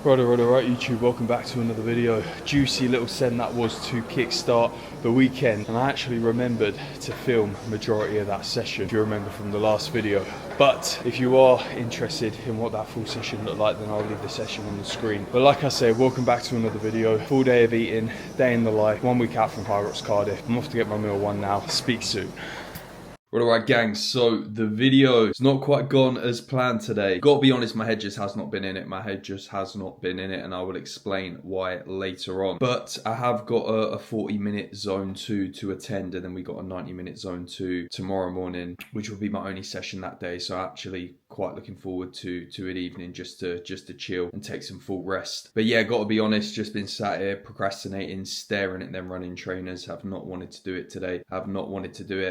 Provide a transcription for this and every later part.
Right YouTube, welcome back to another video. Juicy little send that was to kickstart the weekend, and I actually remembered to film majority of that session, if you remember from the last video. But if you are interested in what that full session looked like, then I'll leave the session on the screen. But like I said, welcome back to another video. Full day of eating, day in the life, 1 week out from High Rocks Cardiff. I'm off to get my meal one now. Speak soon. Alright gang, so the video's not quite gone as planned today. Gotta be honest, my head just has not been in it. And I will explain why later on. But I have got a 40-minute zone 2 to attend, and then we got a 90-minute zone 2 tomorrow morning, which will be my only session that day. So actually quite looking forward to an evening just to chill and take some full rest. But yeah, gotta be honest, just been sat here procrastinating, staring at them running trainers. Have not wanted to do it today.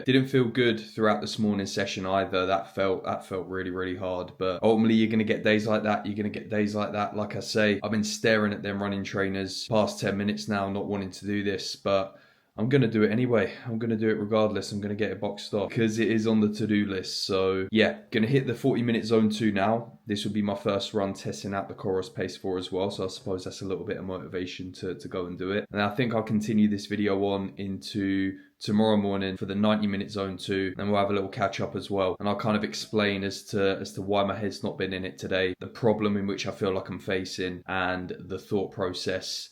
Didn't feel good throughout this morning's session either. That felt really hard. But ultimately, you're gonna get days like that. Like I say, I've been staring at them running trainers past 10 minutes now, not wanting to do this, but I'm going to do it anyway. I'm going to do it regardless. I'm going to get it boxed off because it is on the to-do list. So yeah, going to hit the 40-minute zone 2 now. This will be my first run testing out the Coros Pace 4 as well. So I suppose that's a little bit of motivation to go and do it. And I think I'll continue this video on into tomorrow morning for the 90-minute zone 2. Then we'll have a little catch up as well. And I'll kind of explain as to why my head's not been in it today, the problem in which I feel like I'm facing, and the thought process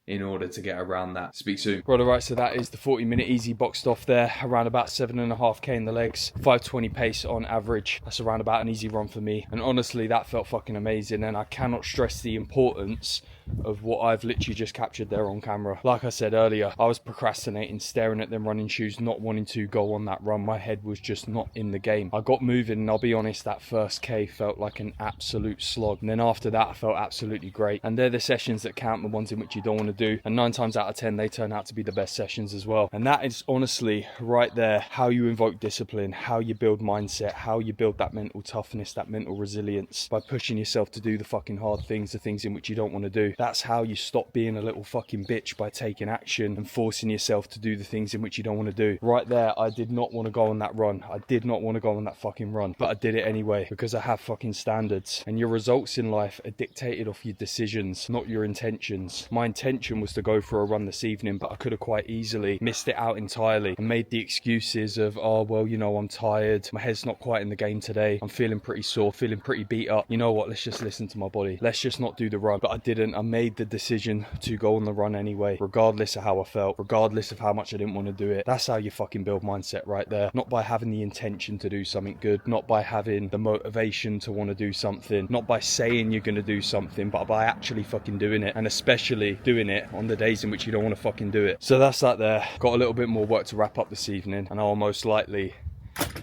in order to get around that. Speak soon. Right, so that is the 40-minute easy boxed off there, around about 7.5k in the legs, 5:20 pace on average. That's around about an easy run for me. And honestly, that felt fucking amazing, and I cannot stress the importance of what I've literally just captured there on camera. Like I said earlier, I was procrastinating, staring at them running shoes, not wanting to go on that run. My head was just not in the game. I got moving, and I'll be honest, that first K felt like an absolute slog. And then after that, I felt absolutely great. And they're the sessions that count, the ones in which you don't want to do. And 9 times out of 10, they turn out to be the best sessions as well. And that is honestly right there how you invoke discipline, how you build mindset, how you build that mental toughness, that mental resilience, by pushing yourself to do the fucking hard things, the things in which you don't want to do. That's how you stop being a little fucking bitch, by taking action and forcing yourself to do the things in which you don't want to do. Right there, I did not want to go on that run. I did not want to go on that fucking run, but I did it anyway because I have fucking standards. And your results in life are dictated off your decisions, not your intentions. My intention was to go for a run this evening, but I could have quite easily missed it out entirely and made the excuses of, oh, well, you know, I'm tired. My head's not quite in the game today. I'm feeling pretty sore, feeling pretty beat up. You know what? Let's just listen to my body. Let's just not do the run. But I didn't. I made the decision to go on the run anyway, regardless of how I felt, regardless of how much I didn't want to do it. That's how you fucking build mindset right there. Not by having the intention to do something good, not by having the motivation to want to do something, not by saying you're going to do something, but by actually fucking doing it, and especially doing it on the days in which you don't want to fucking do it. So that's that there. Got a little bit more work to wrap up this evening, and I'll most likely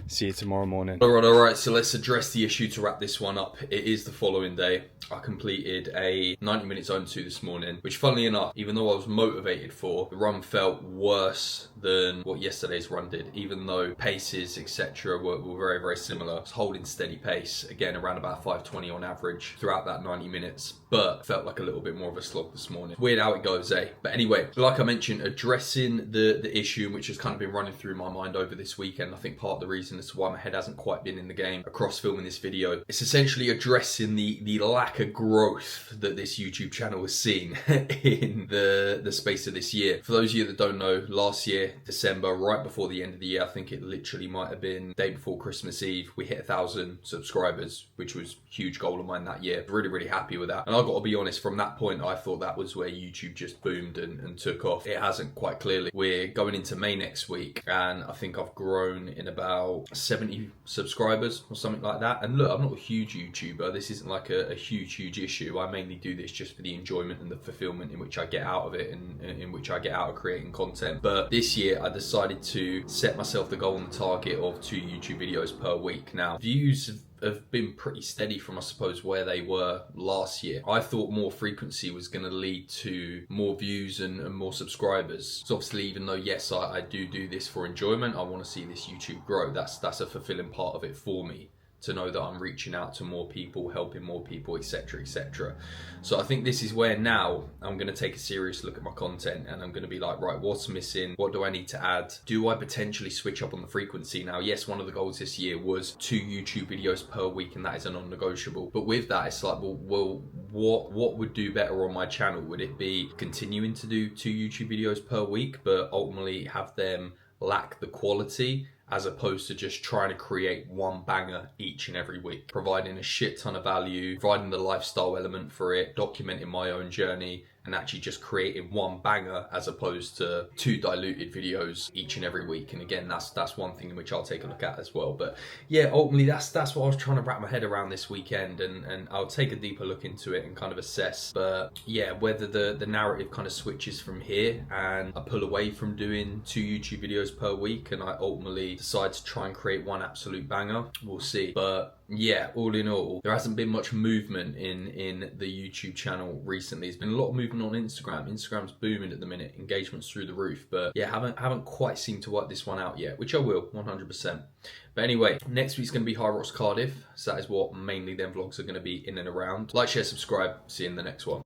see you tomorrow morning. Alright, so let's address the issue to wrap this one up. It is the following day. I completed a 90-minute zone 2 this morning, which funnily enough, even though I was motivated for, the run felt worse than what yesterday's run did, even though paces, etc. were very similar. I was holding steady pace, again around about 5:20 on average throughout that 90 minutes, but felt like a little bit more of a slog this morning. Weird how it goes, eh? But anyway, like I mentioned, addressing the issue which has kind of been running through my mind over this weekend. I think part of the reason as to why my head hasn't quite been in the game across filming this video, it's essentially addressing the lack of growth that this YouTube channel has seen in the space of this year. For those of you that don't know, last year, December, right before the end of the year, I think it literally might have been day before Christmas Eve, we hit 1,000 subscribers, which was a huge goal of mine that year. Really happy with that. And I've got to be honest, from that point, I thought that was where YouTube just boomed and took off. It hasn't quite clearly. We're going into May next week, and I think I've grown in about 70 subscribers or something like that. And look, I'm not a huge YouTuber. This isn't like a huge issue. I mainly do this just for the enjoyment and the fulfillment in which I get out of it, and in which I get out of creating content. But this year I decided to set myself the goal and the target of 2 YouTube videos per week. Now, views have been pretty steady from, I suppose, where they were last year. I thought more frequency was going to lead to more views and more subscribers. So obviously, even though yes, I do this for enjoyment, I want to see this YouTube grow. That's a fulfilling part of it for me, to know that I'm reaching out to more people, helping more people, etc, etc. So I think this is where now I'm going to take a serious look at my content, and I'm going to be like, right, what's missing? What do I need to add? Do I potentially switch up on the frequency? Now, yes, one of the goals this year was 2 YouTube videos per week, and that is a non-negotiable. But with that, it's like, well, what would do better on my channel? Would it be continuing to do 2 YouTube videos per week, but ultimately have them lack the quality, as opposed to just trying to create one banger each and every week, providing a shit ton of value, providing the lifestyle element for it, documenting my own journey, and actually just creating one banger as opposed to 2 diluted videos each and every week. And again, that's one thing in which I'll take a look at as well. But yeah, ultimately that's what I was trying to wrap my head around this weekend, and I'll take a deeper look into it and kind of assess. But yeah, whether the narrative kind of switches from here and I pull away from doing 2 YouTube videos per week and I ultimately decide to try and create one absolute banger, we'll see. But yeah, all in all, there hasn't been much movement in the YouTube channel recently. There's been a lot of movement on Instagram. Instagram's booming at the minute, engagement's through the roof. But yeah, haven't quite seemed to work this one out yet, which I will, 100%. But anyway, next week's going to be High Rocks Cardiff, so that is what mainly them vlogs are going to be in and around. Like, share, subscribe. See you in the next one.